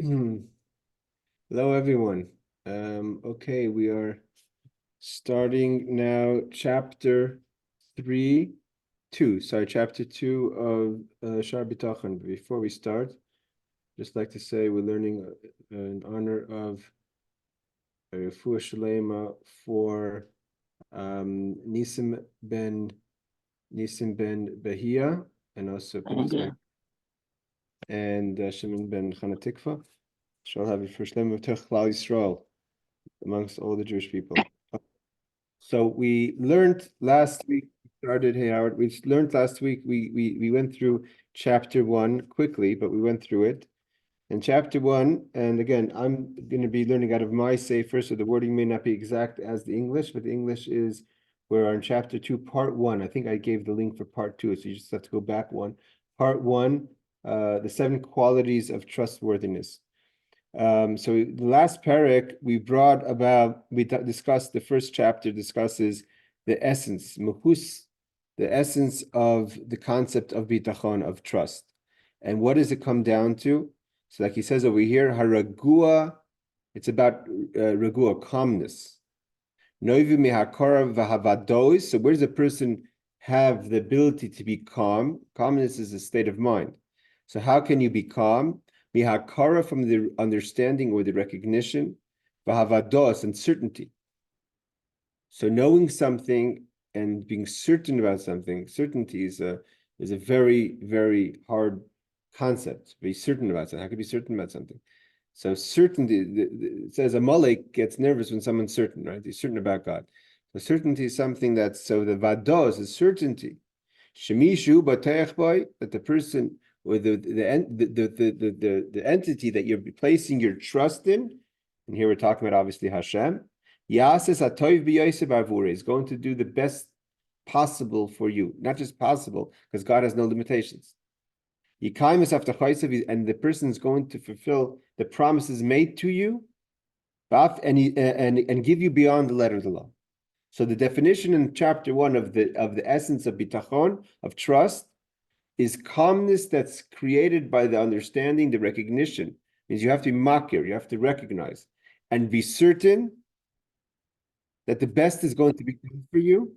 Hello, everyone. Okay, we are starting now chapter 2 of Shaar Habitochon. Before we start, just like to say we're learning in honor of Refuah Shalema for Nisim ben Bahia, and also and Shimon ben Chanatikva. Shall have you for Shalema Techlal Yisrael amongst all the Jewish people. So we learned last week, hey Howard, we learned last week, we went through chapter 1 quickly, but we went through it. And chapter 1, and again, I'm going to be learning out of my sefer, so the wording may not be exact as the English, but the English is, we're on chapter 2, part 1. I think I gave the link for part 2, so you just have to go back one. Part 1, the 7 qualities of trustworthiness. So the last parak we discussed, the first chapter discusses the essence, muhus, the essence of the concept of bitachon, of trust. And what does it come down to? So like he says over here, haragua, it's about ragua, calmness. Noivi mihakara v'havados. So where does a person have the ability to be calm? Calmness is a state of mind. So how can you be calm? Mihakara, from the understanding or the recognition, v'havados, and certainty. So knowing something and being certain about something, certainty is a very, very hard concept. Be certain about something. How can you be certain about something? So certainty, it says a Amalek gets nervous when someone's certain, right? He's certain about God. So certainty is something that's, so the vados is certainty. Shemishu b'teich boy, that the person or the entity that you're placing your trust in, and here we're talking about obviously Hashem, Yases atoiv b'yosef avure, is going to do the best possible for you, not just possible, because God has no limitations. And the person is going to fulfill the promises made to you, and give you beyond the letter of the law. So the definition in chapter 1 of the essence of bitachon, of trust, is calmness that's created by the understanding, the recognition. It means you have to be makir, you have to recognize, and be certain that the best is going to be done for you.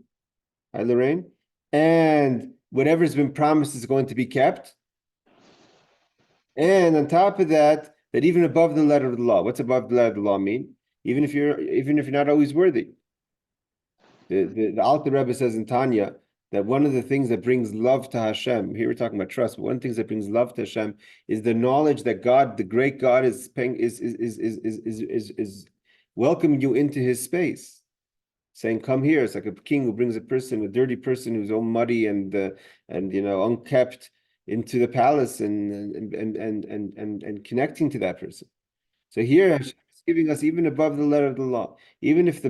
Hi, Lorraine. And whatever's been promised is going to be kept. And on top of that, that even above the letter of the law, what's above the letter of the law mean? Even if you're not always worthy. The Alter Rebbe says in Tanya that one of the things that brings love to Hashem, here we're talking about trust, but one of the things that brings love to Hashem is the knowledge that God, the great God, is welcoming you into His space, saying, "Come here." It's like a king who brings a dirty person who's all muddy and unkept into the palace and connecting to that person. So here Hashem is giving us even above the letter of the law, even if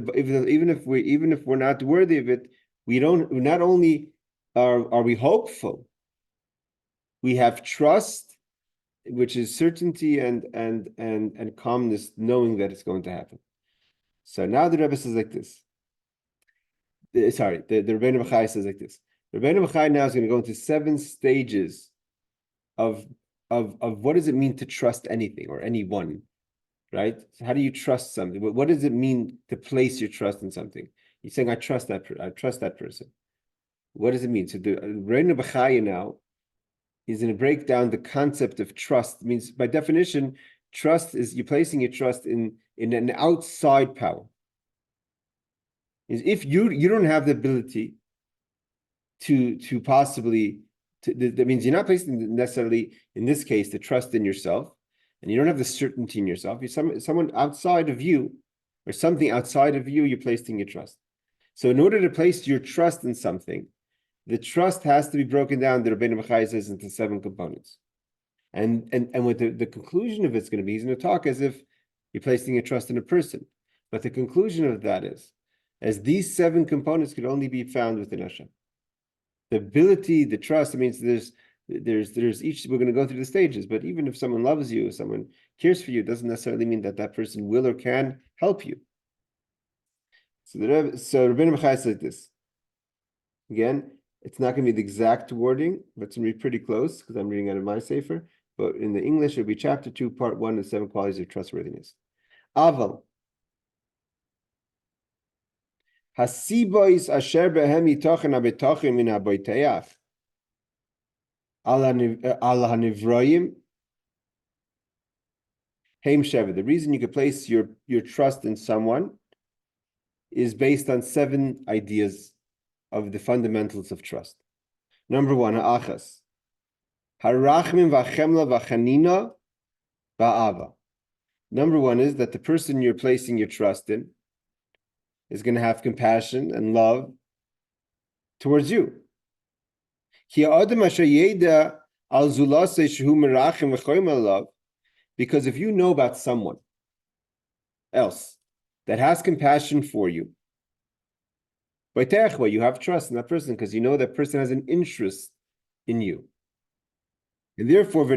we're not worthy of it, not only are we hopeful, we have trust, which is certainty and calmness, knowing that it's going to happen. So now the Rebbe says like this. The Rebbeinu B'chai says like this. The Rebbeinu B'chai now is going to go into 7 stages of what does it mean to trust anything or anyone, right? So how do you trust something? What does it mean to place your trust in something? You're saying, I trust that person. What does it mean? So the Rebbeinu B'chai now is going to break down the concept of trust. It means, by definition, trust is you're placing your trust in an outside power. Is if you don't have the ability to possibly, that means you're not placing necessarily, in this case, the trust in yourself, and you don't have the certainty in yourself. You're someone outside of you, or something outside of you, you're placing your trust. So in order to place your trust in something, the trust has to be broken down, the Rebbeinu B'chai says, into 7 components. And what the conclusion of it's going to be, he's going to talk as if you're placing your trust in a person. But the conclusion of that is, as these 7 components could only be found within Hashem. The ability, the trust, it means there's each, we're going to go through the stages, but even if someone loves you, if someone cares for you, it doesn't necessarily mean that person will or can help you. So Rebbeinu B'chai said this. Again, it's not going to be the exact wording, but it's going to be pretty close because I'm reading out of my sefer. but in the English, it would be chapter 2, part 1, the 7 qualities of trustworthiness. Aval. Hasibois asher behem yitochen habitochon min haboiteach al hanivroyim heim sheva. The reason you could place your trust in someone is based on 7 ideas of the fundamentals of trust. Number 1, ha'achas. Harachmim v'chemla v'chanina v'ava. Number 1 is that the person you're placing your trust in is going to have compassion and love towards you. Because if you know about someone else that has compassion for you, you have trust in that person because you know that person has an interest in you. And therefore,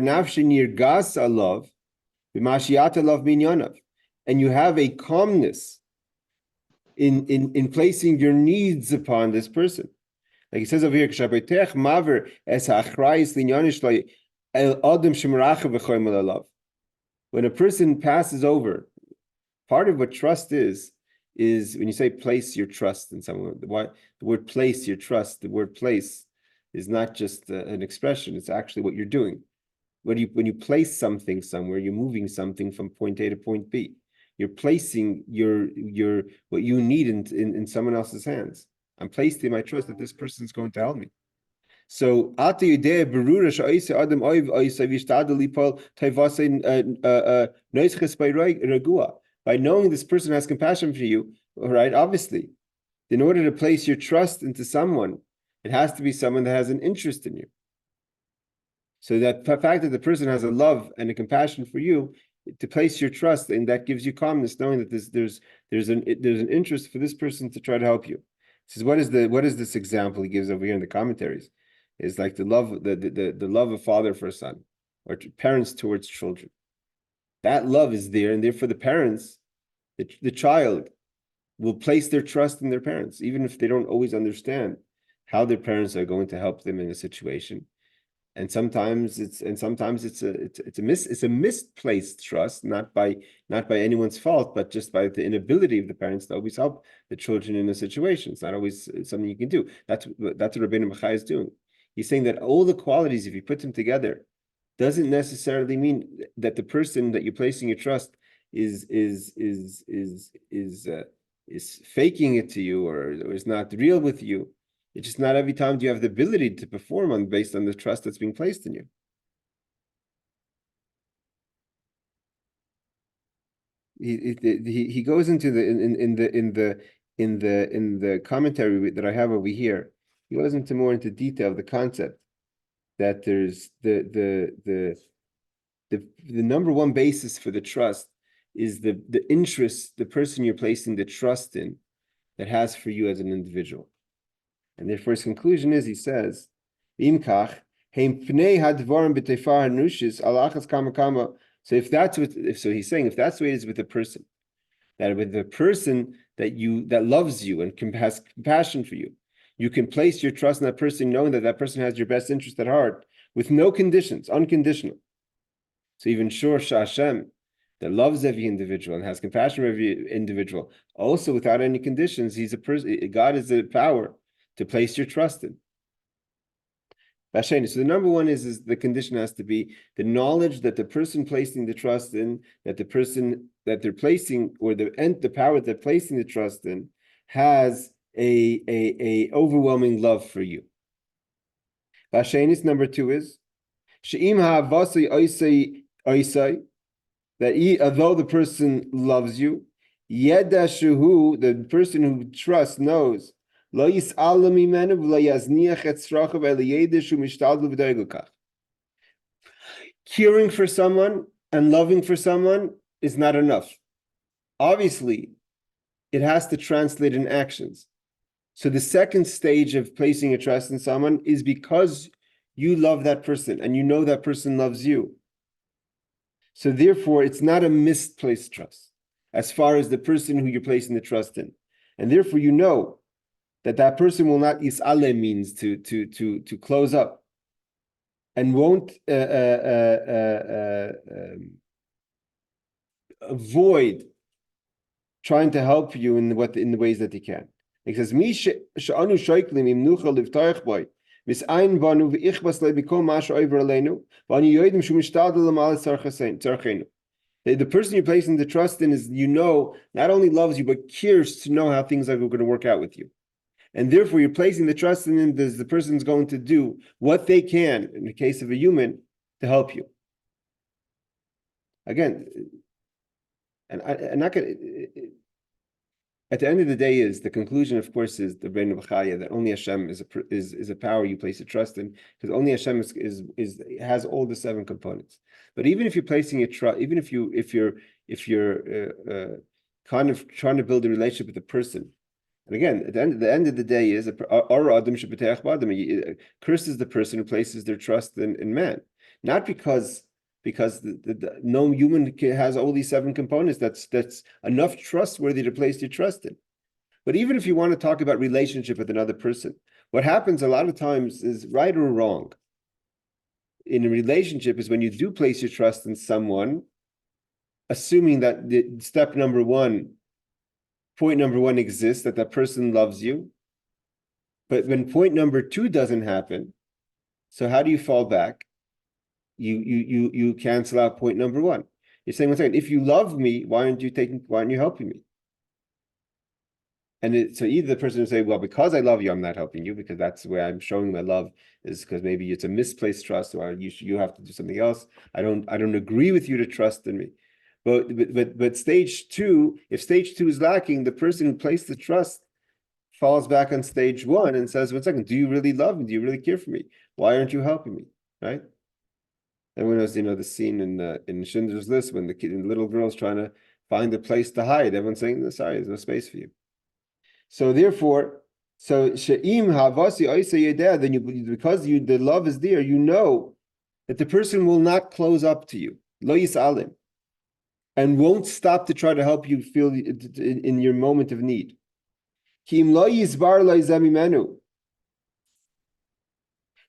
and you have a calmness in placing your needs upon this person. Like he says over here, when a person passes over, part of what trust is when you say place your trust in someone, the word place your trust, the word place is not just an expression, it's actually what you're doing. When you place something somewhere, you're moving something from point A to point B. You're placing your what you need in someone else's hands. I'm placing my trust that this person is going to help me. So by knowing this person has compassion for you, all right, obviously, in order to place your trust into someone, it has to be someone that has an interest in you. So that the fact that the person has a love and a compassion for you, to place your trust, and that gives you calmness, knowing that there's an interest for this person to try to help you. This is what is this example he gives over here in the commentaries? Is like the love of father for a son, or parents towards children. That love is there, and therefore the parents, the child, will place their trust in their parents, even if they don't always understand how their parents are going to help them in a situation. And sometimes it's a misplaced trust, not by anyone's fault, but just by the inability of the parents to always help the children in a situation. It's not always something you can do. That's what Rabbeinu Bachai is doing. He's saying that all the qualities, if you put them together, doesn't necessarily mean that the person that you're placing your trust is faking it to you or is not real with you. It's just not every time do you have the ability to perform based on the trust that's being placed in you. He goes into the commentary that I have over here. He goes into more into detail of the concept that there's the number one basis for the trust is the interest the person you're placing the trust in that has for you as an individual. And therefore his conclusion is, he says, so if that's what, so he's saying, if that's the way it is with the person, that with the person that loves you and has compassion for you, you can place your trust in that person, knowing that that person has your best interest at heart, with no conditions, unconditional. So even sure Hashem, that loves every individual and has compassion for every individual, also without any conditions, he's a person. God is the power to place your trust in. So the number one is the condition has to be the knowledge that the person placing the trust in, that the person that they're placing, or the power they're placing the trust in, has a overwhelming love for you. Number two is that although the person loves you, the person who trusts knows caring for someone and loving for someone is not enough. Obviously, it has to translate in actions. So the second stage of placing a trust in someone is because you love that person and you know that person loves you. So therefore, it's not a misplaced trust as far as the person who you're placing the trust in. And therefore, you know that person will not, is'ale means to close up. and won't avoid trying to help you in the ways that he can. He says, "Mi she'anu shoyklim im nucha livtoich boy, mis'ayin banu v'ichbas lebikom masha over aleinu, v'ani yoidim shu mishtadel l'mal tzarchenu." The person you're placing the trust in is, not only loves you, but cares to know how things are going to work out with you. And therefore, you're placing the trust in him, the person's going to do what they can, in the case of a human, to help you. Again, and I'm not going to... At the end of the day, is the conclusion, of course, is the Rebbeinu B'chaya, that only Hashem is a power you place your trust in, because only Hashem has all the 7 components. But even if you're placing your trust, even if you're kind of trying to build a relationship with a person, and again, at the end of the day, is cursed is the person who places their trust in man, not because no human has all these 7 components. That's enough trustworthy to place your trust in. But even if you want to talk about relationship with another person, what happens a lot of times is, right or wrong, in a relationship is when you do place your trust in someone, assuming that the point number one exists, that person loves you. But when point number 2 doesn't happen, so how do you fall back? You cancel out point number 1. You're saying, one second, if you love me, why aren't you helping me? And so either the person will say, well, because I love you, I'm not helping you, because that's where I'm showing my love, is because maybe it's a misplaced trust, or you have to do something else. I don't agree with you to trust in me. But stage 2, if stage 2 is lacking, the person who placed the trust falls back on stage 1 and says, one second, do you really love me? Do you really care for me? Why aren't you helping me? Right? Everyone knows, the scene in Schindler's List when the little girl's trying to find a place to hide. Everyone's saying, sorry, there's no space for you. So therefore, she'im havasi oisa yedeh, then because the love is there, that the person will not close up to you, lo yisalim, and won't stop to try to help you feel in your moment of need. Ki im lo yizbar lo yizamimenu,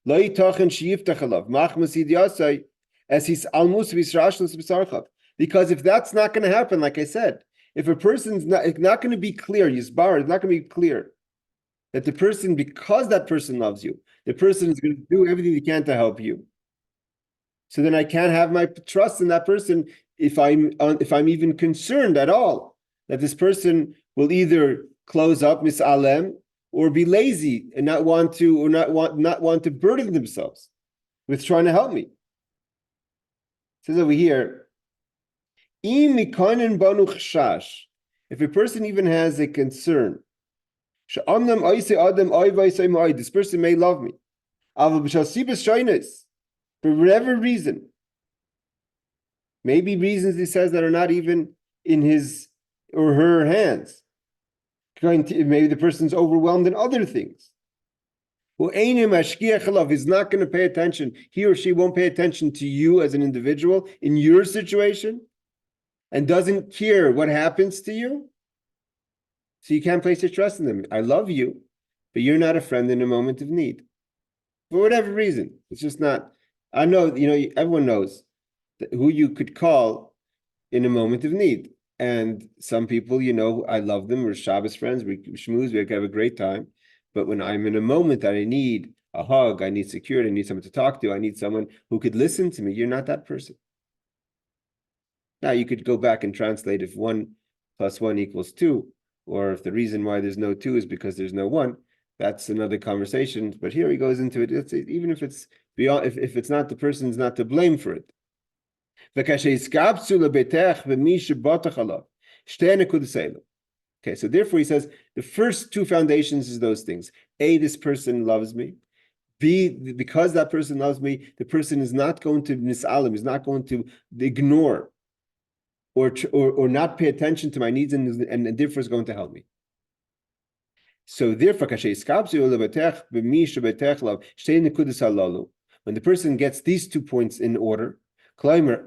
lo yitochen sheyiftach alav, machmas yidyasai, as he's almus v'israshlos b'sarchav. Because if that's not going to happen, like I said, if a person's not going to be clear, Yisbar, it's not going to be clear that the person, because that person loves you, the person is going to do everything they can to help you. So then I can't have my trust in that person if I'm even concerned at all that this person will either close up, misalem, or be lazy and not want to burden themselves with trying to help me. It says over here, if a person even has a concern, this person may love me, for whatever reason, maybe reasons he says that are not even in his or her hands, maybe the person's overwhelmed in other things. Is not going to pay attention, he or she won't pay attention to you as an individual in your situation, and doesn't care what happens to you, so you can't place your trust in them. I love you, but you're not a friend in a moment of need. For whatever reason, it's just not. I know, everyone knows who you could call in a moment of need. And some people, I love them, we're Shabbos friends, we schmooze, we have a great time. But when I'm in a moment that I need a hug, I need security, I need someone to talk to, I need someone who could listen to me, you're not that person. Now, you could go back and translate if 1 + 1 = 2, or if the reason why there's no 2 is because there's no 1. That's another conversation. But here he goes into it. Even if it's beyond, if it's not, the person's not to blame for it. Okay, so therefore he says the first 2 foundations is those things. A, this person loves me. B, because that person loves me, the person is not going to misalim, is not going to ignore or not pay attention to my needs, and therefore is going to help me. So therefore, when the person gets these 2 points in order, the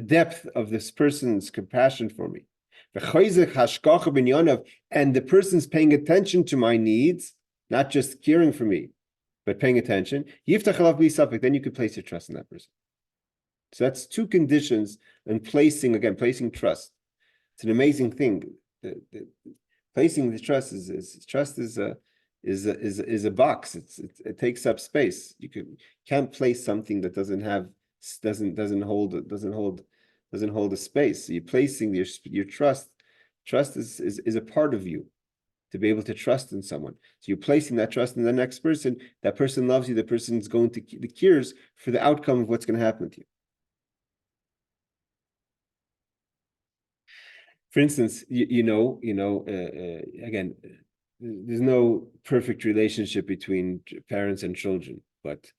depth of this person's compassion for me, and the person's paying attention to my needs, not just caring for me, but paying attention. Yiftach alav bli safek, then you could place your trust in that person. So that's two conditions in placing trust. It's an amazing thing. Placing the trust is a box. It takes up space. Can't place something that doesn't hold a space. So you're placing your trust. Trust is a part of you, to be able to trust in someone. So you're placing that trust in the next person. That person loves you. The person's going to the cures for the outcome of what's going to happen to you. For instance, again, there's no perfect relationship between parents and children, but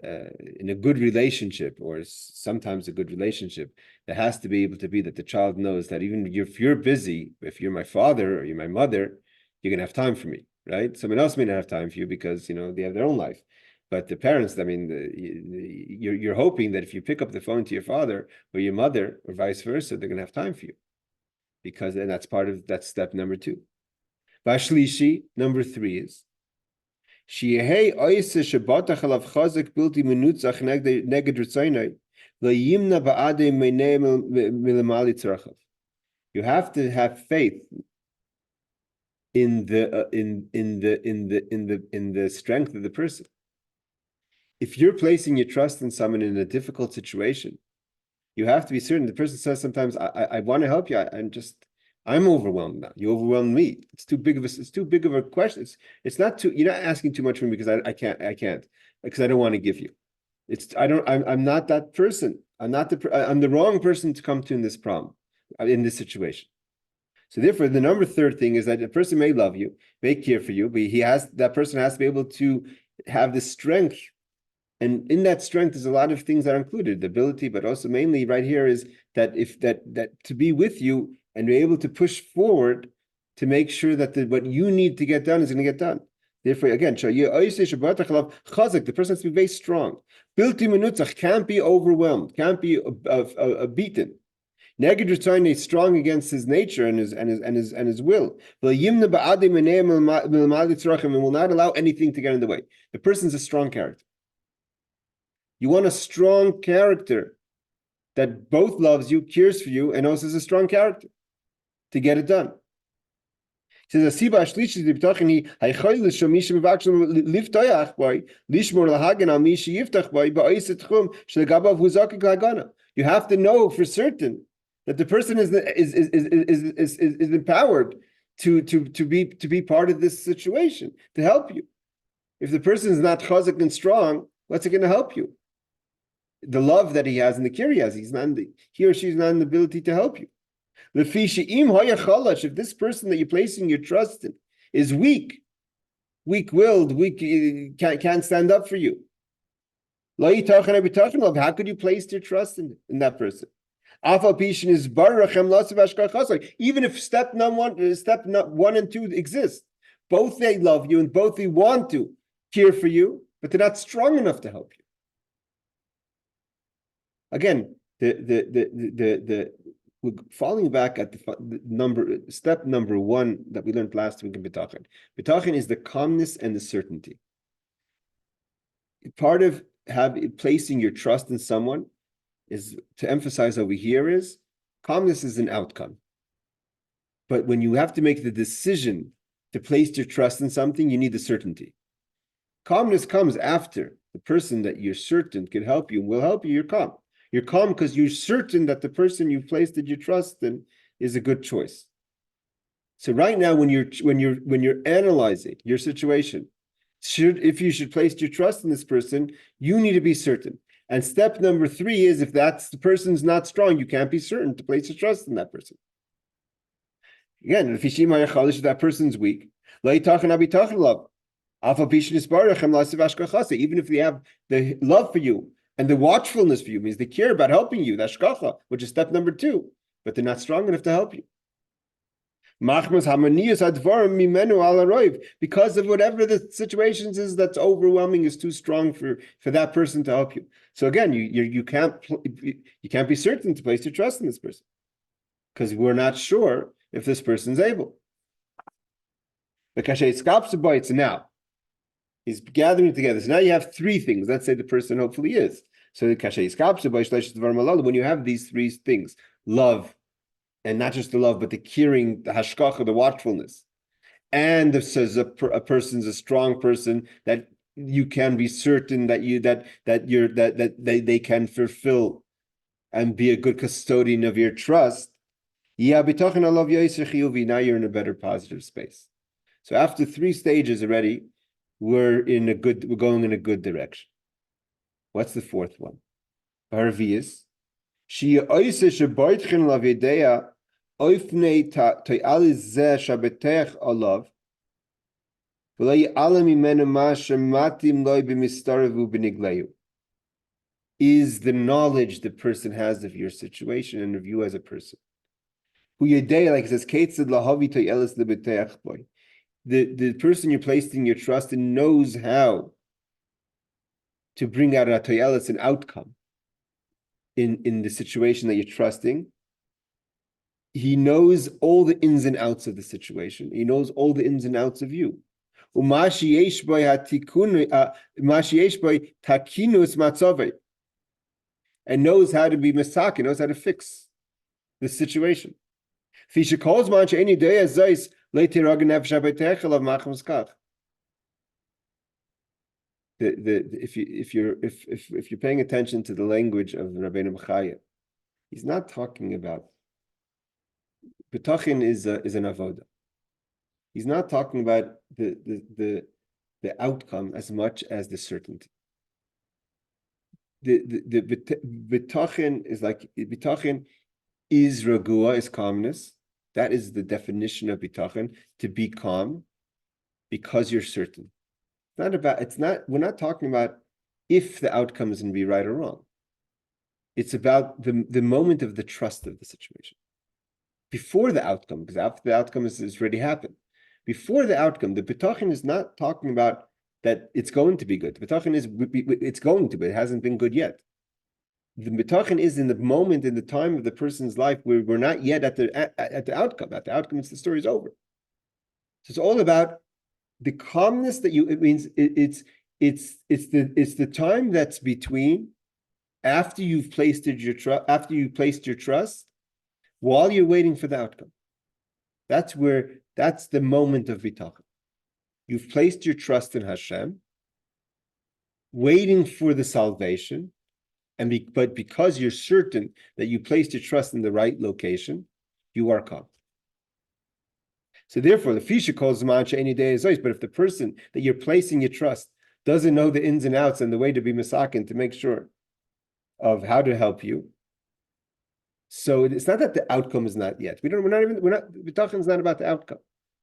in a good relationship, or sometimes a good relationship, there has to be able to be that the child knows that even if you're busy, if you're my father or you're my mother, you're gonna have time for me, right? Someone else may not have time for you because they have their own life. But the parents, I mean, you're hoping that if you pick up the phone to your father or your mother or vice versa, they're gonna have time for you, because and that's step number 2. Vashlishi, number 3 is Shiehei oise shebatach alav chazak bilti menutzach neged ritzaynai le'yimna ba'adei meinei milamali tzarachav. You have to have faith in the strength of the person. If you're placing your trust in someone in a difficult situation, you have to be certain. The person says sometimes, I want to help you. I'm overwhelmed now. You overwhelmed me. It's too big of a question. It's not too, you're not asking too much from me because I can't, because I don't want to give you. I'm not that person. I'm the wrong person to come to in this problem, in this situation. So therefore, the number 3rd thing is that a person may love you, may care for you, but that person has to be able to have the strength. And in that strength is a lot of things that are included, the ability, but also mainly right here is that that to be with you and be able to push forward to make sure that what you need to get done is going to get done. Therefore, again, the person has to be very strong. Can't be overwhelmed, can't be beaten. Neged strong against his nature and his will. And will not allow anything to get in the way. The person's a strong character. You want a strong character that both loves you, cares for you, and also is a strong character to get it done. He says, you have to know for certain that the person is empowered to be part of this situation, to help you. If the person is not chazak and strong, what's it going to help you? The love that he has and the care he has, he or she is not in the ability to help you. If this person that you're placing your trust in is weak-willed, can't stand up for you, how could you place your trust in that person? Even if step 1 and 2 exist, both they love you and both they want to care for you, but they're not strong enough to help you. Again, falling back at step number 1 that we learned last week in Bitachon. Bitachon is the calmness and the certainty. Part of placing your trust in someone is to emphasize over here is calmness is an outcome. But when you have to make the decision to place your trust in something, you need the certainty. Calmness comes after the person that you're certain can help you and will help you. You're calm. You're calm because you're certain that the person you've placed your trust in is a good choice. So right now, when you're analyzing your situation, if you should place your trust in this person, you need to be certain. And step number 3 is if the person's not strong, you can't be certain to place your trust in that person. Again, if that person's weak, even if they have the love for you and the watchfulness for you, means they care about helping you, that's hashgacha, which is step number 2, but they're not strong enough to help you. Because of whatever the situations is that's overwhelming, is too strong for that person to help you. So again, you can't be certain to place your trust in this person because we're not sure if this person's able. Now, is gathering together. So now you have three things. Let's say the person hopefully is. So when you have these three things, love, and not just the love, but the caring, the hashkacha, the watchfulness, and if says a person's a strong person, that you can be certain that they can fulfill and be a good custodian of your trust. Now you're in a better positive space. So after three stages already, we're going in a good direction. What's the fourth one? Harvius. She sheboitchen lavidea oifnei to'aliz zeh shabetech olav v'lo ya'ala mimenu ma shematim loi b'mistaravu b'nigleyu. Is the knowledge the person has of your situation and of you as a person. Who yedei, like it says, ketzad lahavi to'elis lebetech boy. The person you're placing your trust in knows how to bring out a to'elis, an outcome in the situation that you're trusting. He knows all the ins and outs of the situation. He knows all the ins and outs of you. And knows how to be misaki, knows how to fix the situation. If you're paying attention to the language of Rabbeinu B'chaya, he's not talking about Bitachon is an avoda. He's not talking about the outcome as much as the certainty. The Bitachon is like Bitachon is ragua, is calmness. That is the definition of Bitachon, to be calm because you're certain. We're not talking about if the outcome is going to be right or wrong. It's about the moment of the trust of the situation. Before the outcome, because after the outcome has already happened. Before the outcome, the Bitachon is not talking about that it's going to be good. The Bitachon is it's going to be, it hasn't been good yet. The Bitachon is in the moment, in the time of the person's life where we're not yet at the outcome. At the outcome, the story's over. So it's all about the calmness that it means it's the time that's between after you've placed your trust, while you're waiting for the outcome. That's the moment of Bitachon. You've placed your trust in Hashem, waiting for the salvation, but because you're certain that you placed your trust in the right location, you are calm. So therefore, the Fisha calls Mancha any day is but if the person that you're placing your trust doesn't know the ins and outs and the way to be misakin to make sure of how to help you, so it's not that the outcome is not yet. Bitachon is not about the outcome.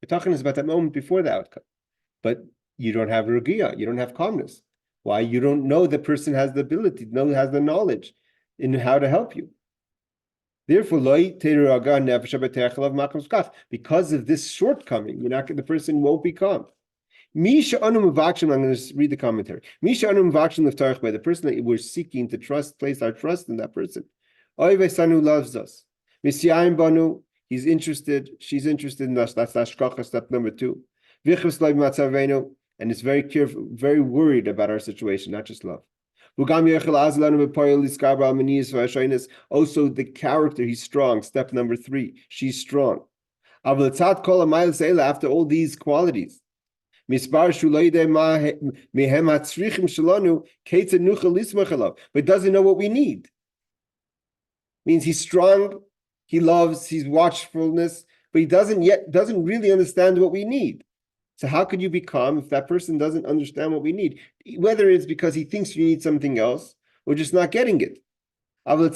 Bitachon is about that moment before the outcome. But you don't have rugia, you don't have calmness. Why? You don't know the person has the ability, has the knowledge in how to help you. Therefore, because of this shortcoming, the person won't be calm. I'm going to read the commentary. The person that we're seeking to place our trust in that person. Who loves us. He's interested, she's interested in us. That's hashkacha, step number 2. And it's very careful, very worried about our situation, not just love. Also, the character, he's strong. Step number 3, she's strong. After all these qualities, but doesn't know what we need. Means he's strong, he loves, he's watchfulness, but he doesn't really understand what we need. So how could you be calm if that person doesn't understand what we need? Whether it's because he thinks you need something else or just not getting it. So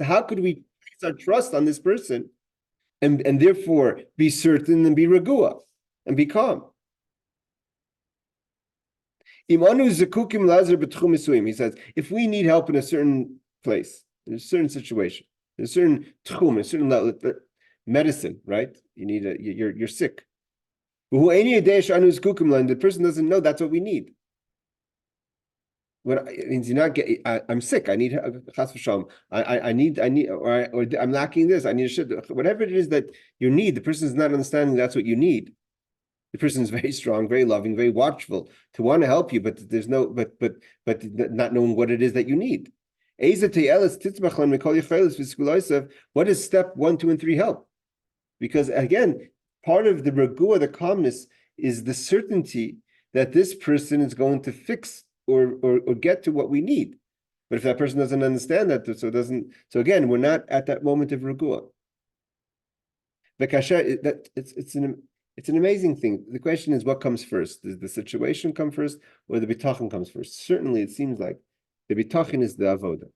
how could we place our trust on this person and therefore be certain and be regua and be calm? He says, if we need help in a certain place, in a certain situation, in a certain tchum, a certain medicine, right? You need you're sick. The person doesn't know that's what we need. what it means you're not getting. I'm sick. I need chas v'shalom. Or I'm lacking this. I need a shit. Whatever it is that you need, the person is not understanding that's what you need. The person is very strong, very loving, very watchful to want to help you, but there's no, but not knowing what it is that you need. What does step 1, 2, and 3 help? Because again, part of the regua, the calmness, is the certainty that this person is going to fix or get to what we need. But if that person doesn't understand that, so again, we're not at that moment of regua. The kasha, it's an amazing thing. The question is, what comes first? Does the situation come first, or the bitachon comes first? Certainly, it seems like the bitachon is the avoda. It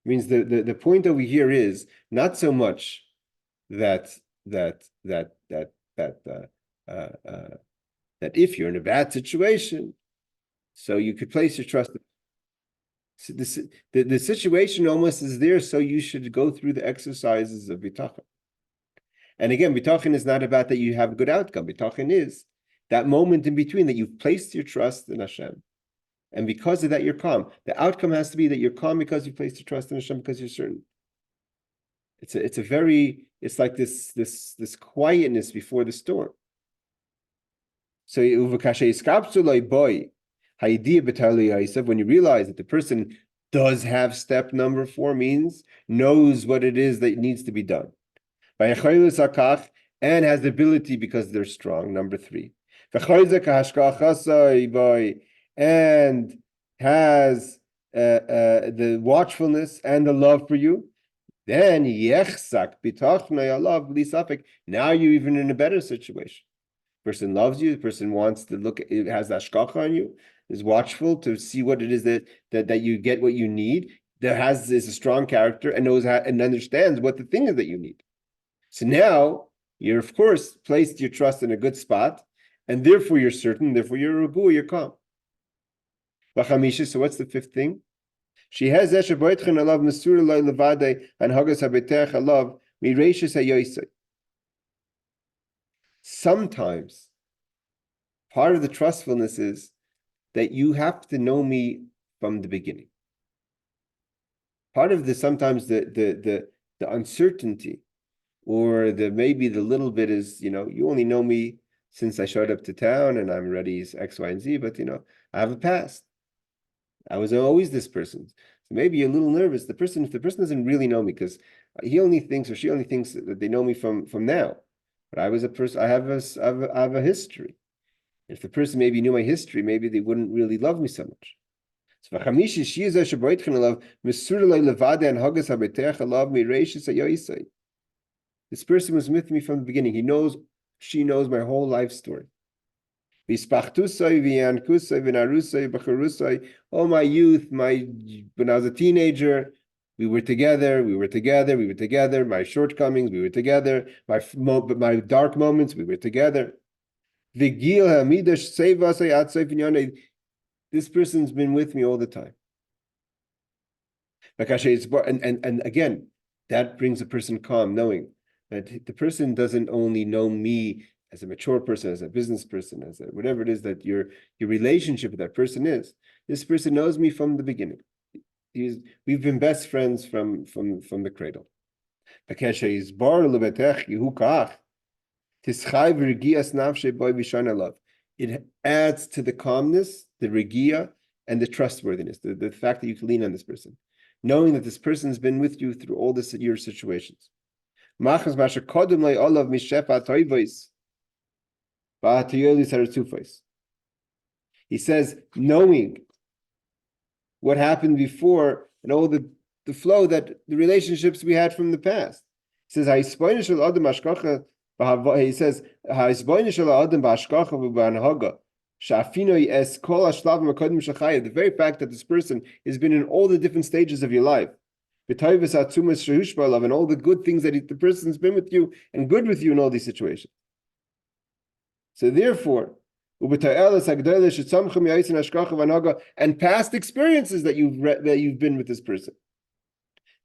means the point over here is not so much that if you're in a bad situation, so you could place your trust. So the situation almost is there, so you should go through the exercises of bitachon. And again, bitachon is not about that you have a good outcome. Bitachon is that moment in between that you've placed your trust in Hashem. And because of that, you're calm. The outcome has to be that you're calm because you placed your trust in Hashem, because you're certain. It's like this quietness before the storm. So when you realize that the person does have step number 4, means knows what it is that needs to be done, and has the ability because they're strong, number 3, and has the watchfulness and the love for you, then now you're even in a better situation. Person loves you, the person wants to look, it has ashkacha on you, is watchful to see what it is that you get what you need, is a strong character and knows how and understands what the thing is that you need. So now you're, of course, placed your trust in a good spot, and therefore you're certain, therefore you're rugu, you're calm. So what's the 5th thing? She has Eshaboitchen alav Mesura loy levade and Hagas Habitech alav Mirashis Hayoisai. Sometimes part of the trustfulness is that you have to know me from the beginning. Part of sometimes the uncertainty, or maybe the little bit is, you only know me since I showed up to town and I'm ready X, Y, and Z, but I have a past. I was always this person. So maybe you're a little nervous. If the person doesn't really know me, because he only thinks or she only thinks that they know me from now. But I was a person, I have a history. If the person maybe knew my history, maybe they wouldn't really love me so much. So this person was with me from the beginning. She knows my whole life story. All my youth, when I was a teenager, we were together. My shortcomings, we were together. My dark moments, we were together. This person's been with me all the time. And again, that brings a person calm, knowing that the person doesn't only know me as a mature person, as a business person, as whatever it is that your relationship with that person is. This person knows me from the beginning. We've been best friends from the cradle. It adds to the calmness, the regia, and the trustworthiness, the fact that you can lean on this person, knowing that this person has been with you through all your situations. He says, knowing what happened before and all the flow, that the relationships we had from the past. He says, he says, the very fact that this person has been in all the different stages of your life, and all the good things that the person's been with you and good with you in all these situations. So therefore, and past experiences that you've been with this person.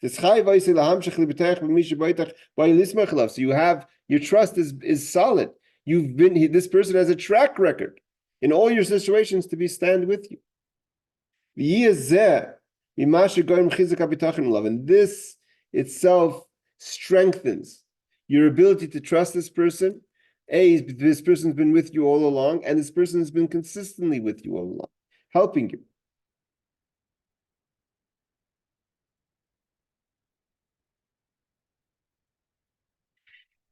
So you have, your trust is solid. This person has a track record in all your situations to stand with you. And this itself strengthens your ability to trust this person. This person's been with you all along, and this person has been consistently with you all along, helping you.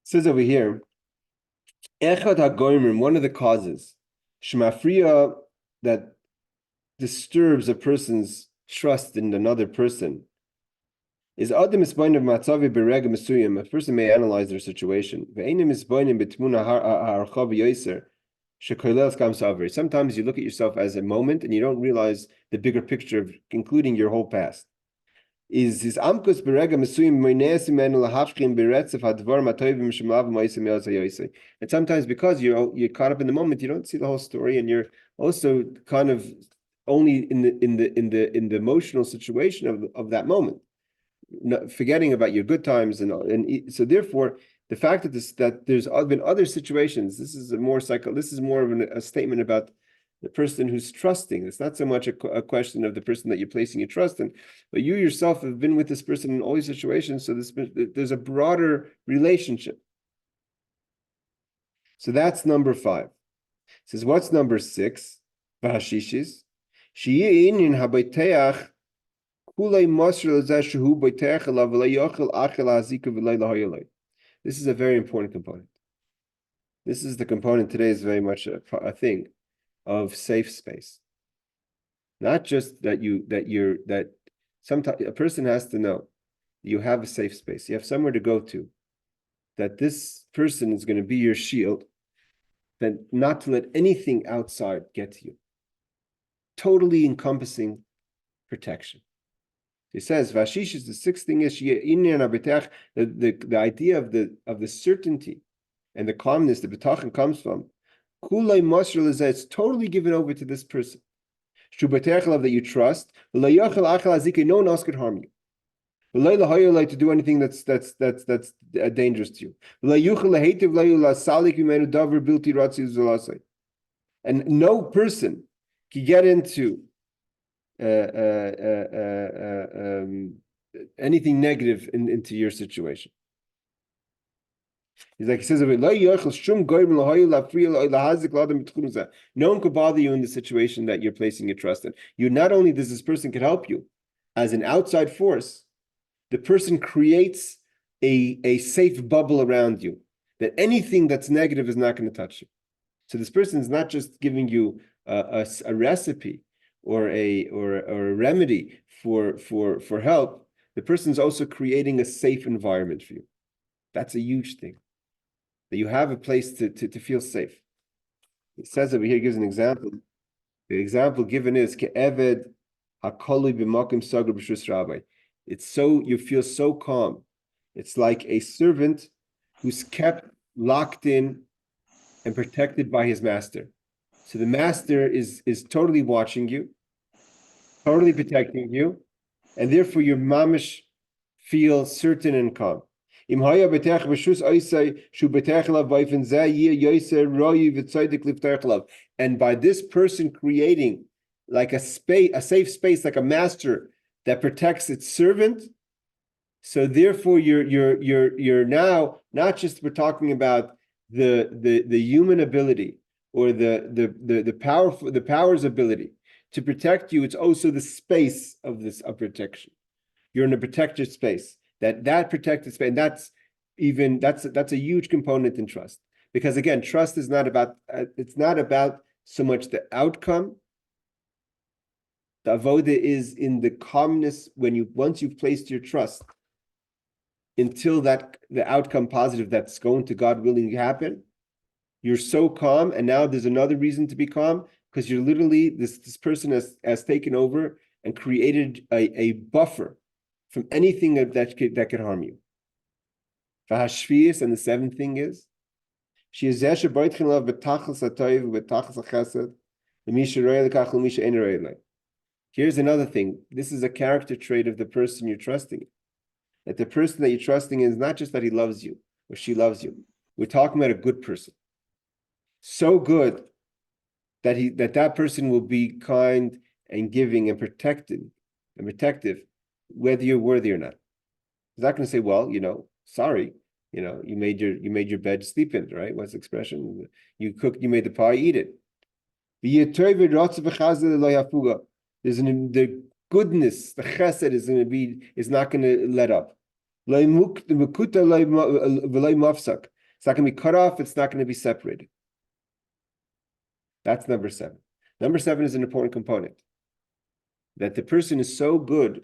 It says over here, Echad HaGoyimrim, one of the causes, Shmafriya, that disturbs a person's trust in another person, is Adam Isbain of Matzavi Berega Mesuyim. A person may analyze their situation. Sometimes you look at yourself as a moment and you don't realize the bigger picture of including your whole past. Is amkus berega mesuyim moines imenu lahavchim beretzef hadvar matovim shemlav moisim yosei. And sometimes because you're caught up in the moment, you don't see the whole story, and you're also kind of only in the emotional situation of that moment, forgetting about your good times, and so therefore the fact that there's been other situations. This is more of a statement about the person who's trusting. It's not so much a question of the person that you're placing your trust in, but you yourself have been with this person in all these situations. So there's a broader relationship. So that's number 5. It says, what's number 6? V'hashishis she'yin habayteach kulei mosr lezeshehu bayteach elav v'leyochel achel hazika v'lei. This is a very important component. This is the component today is very much a thing of safe space. Not just that sometimes a person has to know you have a safe space. You have somewhere to go to, that this person is going to be your shield, then not to let anything outside get to you. Totally encompassing protection. He says, Vashish is the 6th thing is the idea of the certainty and the calmness that Bitachon comes from. Kulay Masr is totally given over to this person. That you trust. No one else could harm you. To do anything that's dangerous to you. And no person can get into anything negative into your situation. He's like, he says, no one could bother you in the situation that you're placing your trust in. Not only does this person could help you as an outside force, the person creates a safe bubble around you, that anything that's negative is not going to touch you. So this person is not just giving you a recipe or a remedy for help. The person is also creating a safe environment for you. That's a huge thing. That you have a place to feel safe. It says over here, he gives an example. The example given is Ke'eved hakoli b'makim sagar b'shus rabbi. It's so, you feel so calm. It's like a servant who's kept locked in and protected by his master. So the master is totally watching you, totally protecting you, and therefore your mamish feel certain and calm. And by this person creating like a safe space, like a master that protects its servant, so therefore you're now not just, we're talking about the human ability or the power's ability to protect you. It's also the space of protection. You're in a protected space. That protected space, and that's a huge component in trust, because again, trust is not about it's not about so much the outcome. The avoda is in the calmness once you've placed your trust until the outcome positive that's going to, God willing, happen. You're so calm, and now there's another reason to be calm, because you're literally this person has taken over and created a buffer from anything that could harm you. And the 7th thing is, here's another thing. This is a character trait of the person you're trusting. That the person that you're trusting is not just that he loves you or she loves you. We're talking about a good person. So good that that person will be kind and giving and protective, whether you're worthy or not. He's not going to say, well, sorry, you made your bed, sleep in it, right? What's the expression? You cooked, you made the pie, eat it. There's the goodness, the chesed is not going to let up. It's not going to be cut off. It's not going to be separated. That's number 7. Number 7 is an important component. That the person is so good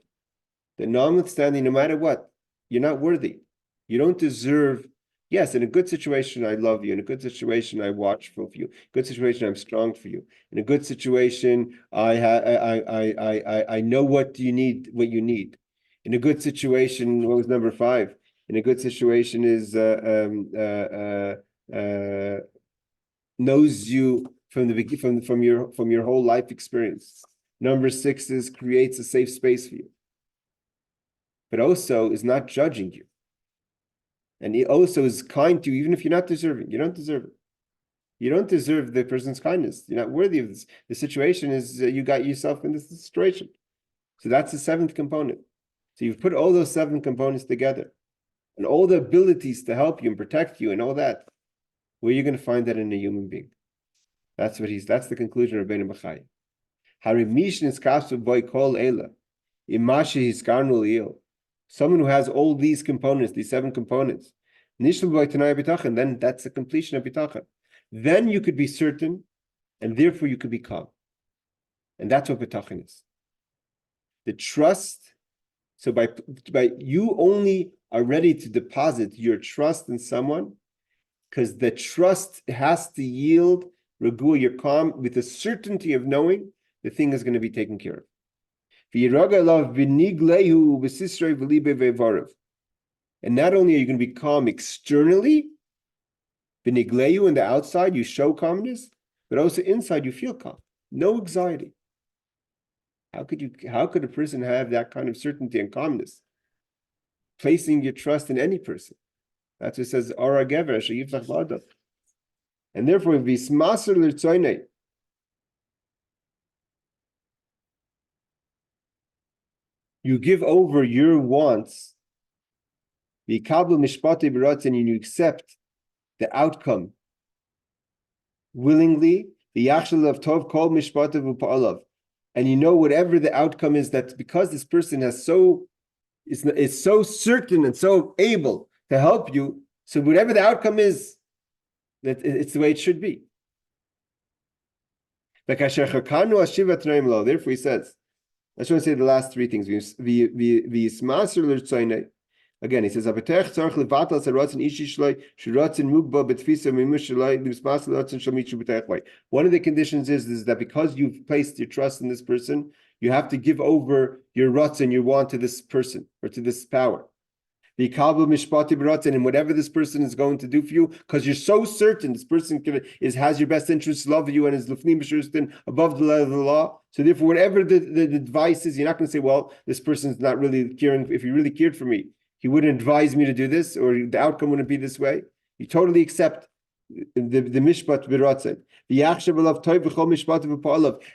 that notwithstanding, no matter what, you're not worthy. You don't deserve. Yes, in a good situation, I love you. In a good situation, I watch for you. Good situation, I'm strong for you. In a good situation, I know what you need. In a good situation, what was number 5? In a good situation is knows you from the from your whole life experience. Number 6 is creates a safe space for you, but also is not judging you. And he also is kind to you, even if you're not deserving. You don't deserve it. You don't deserve the person's kindness. You're not worthy of this. The situation is you got yourself in this situation. So that's the 7th component. So you've put all those 7 components together, and all the abilities to help you and protect you and all that. Where are you going to find that in a human being? That's the conclusion of Rabbeinu Bachai. Harimish niskasu boy kol ela, imashi hiskarnu liel. Someone who has all these components, these 7 components, then that's the completion of bitachon. Then you could be certain, and therefore you could be calm. And that's what bitachon is. The trust. So by you only are ready to deposit your trust in someone, because the trust has to yield, regul, you're calm, with the certainty of knowing the thing is going to be taken care of. And not only are you going to be calm externally, benigleyu, in the outside, you show calmness, but also inside you feel calm. No anxiety. How could a person have that kind of certainty and calmness? Placing your trust in any person. That's what it says, Ara Gever, Sheyifzach La'adav. And therefore, Vismaser L'Tzoynei, you give over your wants, and you accept the outcome willingly, and you know whatever the outcome is, that because this person is so certain and so able to help you, so whatever the outcome is, that it's the way it should be. Therefore he says, I just want to say the last 3 things. Again, he says, one of the conditions is that because you've placed your trust in this person, you have to give over your ratzon, your want, to this person or to this power. And whatever this person is going to do for you, because you're so certain this person has your best interests, love you, and is lefnim b'shustin, above the level of the law. So therefore, whatever the advice is, you're not going to say, well, this person's not really caring. If he really cared for me, he wouldn't advise me to do this, or the outcome wouldn't be this way. You totally accept the mishpat b'ratzon.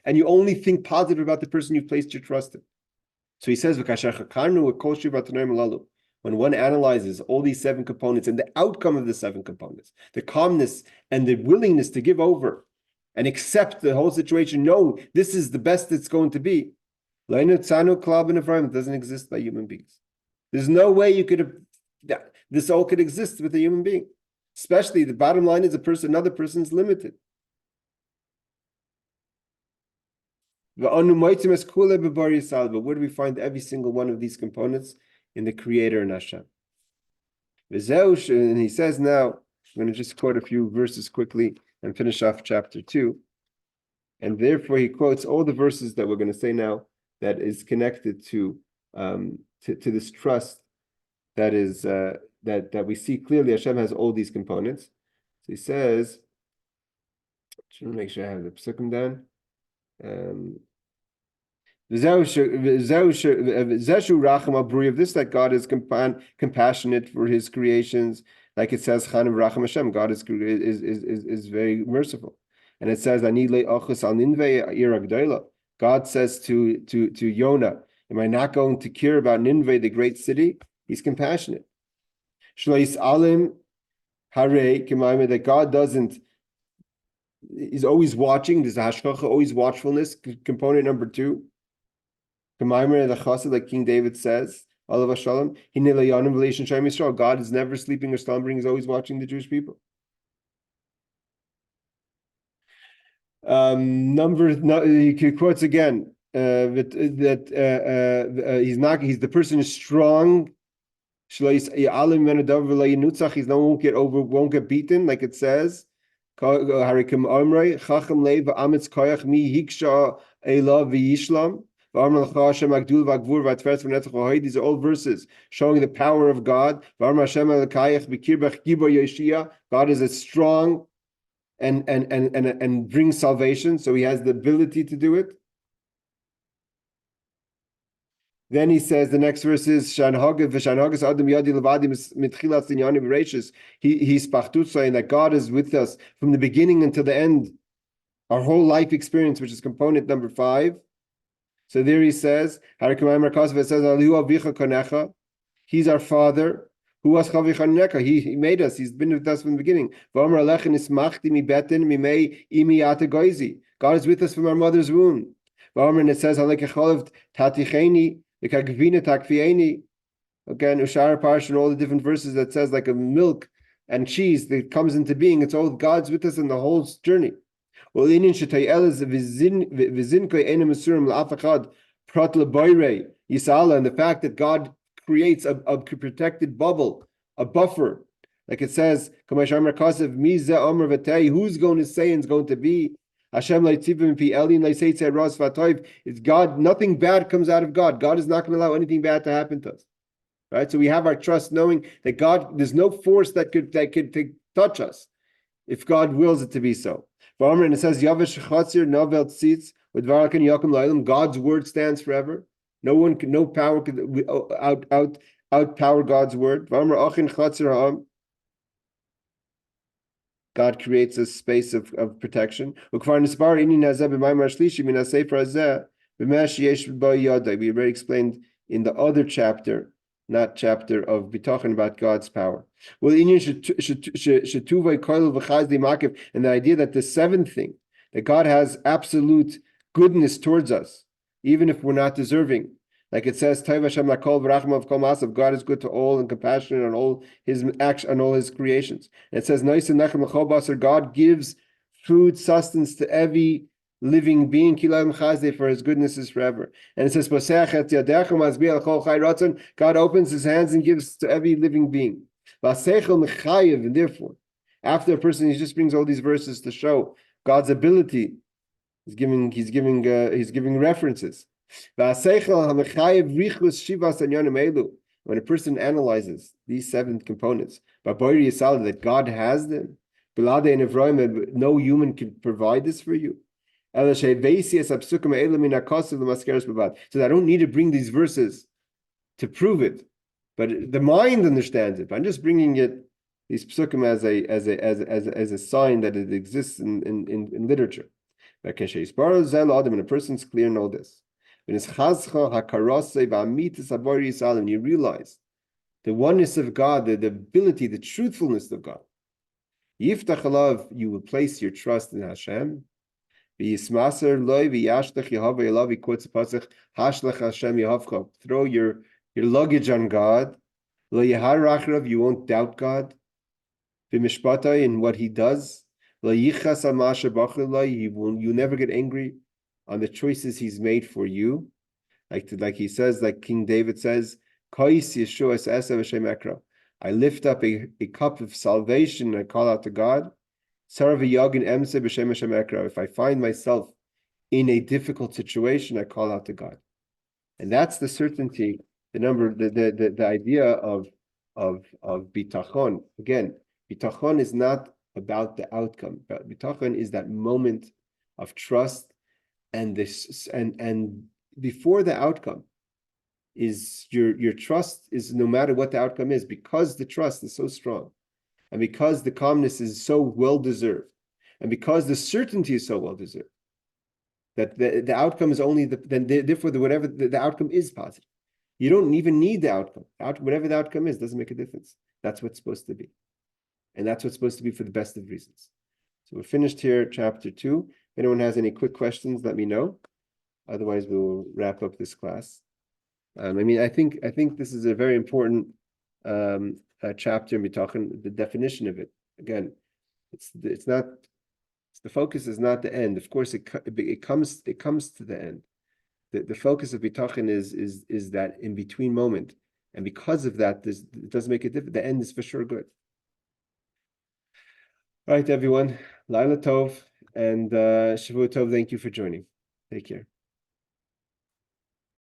And you only think positive about the person you've placed your trust in. So he says, when one analyzes all these 7 components and the outcome of the 7 components, the calmness and the willingness to give over and accept the whole situation, knowing this is the best it's going to be, it doesn't exist by human beings. There's no way you could this all could exist with a human being. Especially the bottom line is another person's limited. But where do we find every single one of these components? In the Creator and Hashem. And he says now, I'm going to just quote a few verses quickly and finish off chapter 2. And therefore he quotes all the verses that we're going to say now that is connected to this trust that is that we see clearly Hashem has all these components. So he says, I just want to make sure I have the psukim down. This that God is compassionate for His creations, like it says, God is very merciful, and it says, God says to Yonah, am I not going to care about Nineveh, the great city? He's compassionate. Shlois alim hare kemaime, that God doesn't, is always watching. There's a hashkacha, always watchfulness. Component number 2. Kemaimer the chassid, like King David says, Alav Shalom, God is never sleeping or slumbering, he's always watching the Jewish people. He quotes again he's the person is strong. He's won't get beaten, like it says. These are all verses showing the power of God. God is a strong and brings salvation, so he has the ability to do it. Then he says, the next verse is he's saying that God is with us from the beginning until the end, our whole life experience, which is component number 5. So there he says, he's our father. He made us. He's been with us from the beginning. God is with us from our mother's womb. And it says, again, Shaar, Parsh, and all the different verses that says like a milk and cheese that comes into being. It's all God's with us in the whole journey. And the fact that God creates a protected bubble, a buffer, like it says, who's going to say and is going to be? It's God, nothing bad comes out of God. God is not going to allow anything bad to happen to us. Right? So we have our trust knowing that God, there's no force that could touch us if God wills it to be so. And it says, God's word stands forever. No power could outpower God's word. God creates a space of protection. We already explained in the other chapter, not chapter of Bitochon, about God's power. And the idea that the 7th thing, that God has absolute goodness towards us, even if we're not deserving. Like it says, God is good to all and compassionate on all his actions, on all his creations. And it says, God gives food, sustenance to every living being, for his goodness is forever. And it says, God opens his hands and gives to every living being. And therefore, after a person, he just brings all these verses to show God's ability. He's giving references. When a person analyzes these 7 components, that God has them, no human can provide this for you. So I don't need to bring these verses to prove it, but the mind understands it. I'm just bringing these psukim as a sign that it exists in literature. When a person's clear, know this. When you realize the oneness of God, the ability, the truthfulness of God, you will place your trust in Hashem. Throw your luggage on God. You won't doubt God in what he does. You never get angry on the choices he's made for you. Like he says, like King David says, I lift up a cup of salvation and I call out to God. If I find myself in a difficult situation, I call out to God. And that's the certainty, the idea of bitachon. Again, bitachon is not about the outcome. Bitachon is that moment of trust, and before the outcome is your trust is, no matter what the outcome is, because the trust is so strong, and because the calmness is so well deserved, and because the certainty is so well deserved, that the outcome is only therefore whatever the outcome is positive. You don't even need the outcome. Whatever the outcome is doesn't make a difference. That's what's supposed to be. And that's what's supposed to be for the best of reasons. So we're finished here, chapter 2. If anyone has any quick questions, let me know. Otherwise, we'll wrap up this class. I mean, I think this is a very important chapter in Bitachon, the definition of it. Again, it's not, the focus is not the end. Of course, it comes to the end. The focus of Bitachon is that in between moment, and because of that, it doesn't make a difference. The end is for sure good. All right, everyone. Laila Tov and Shavua Tov. Thank you for joining. Take care.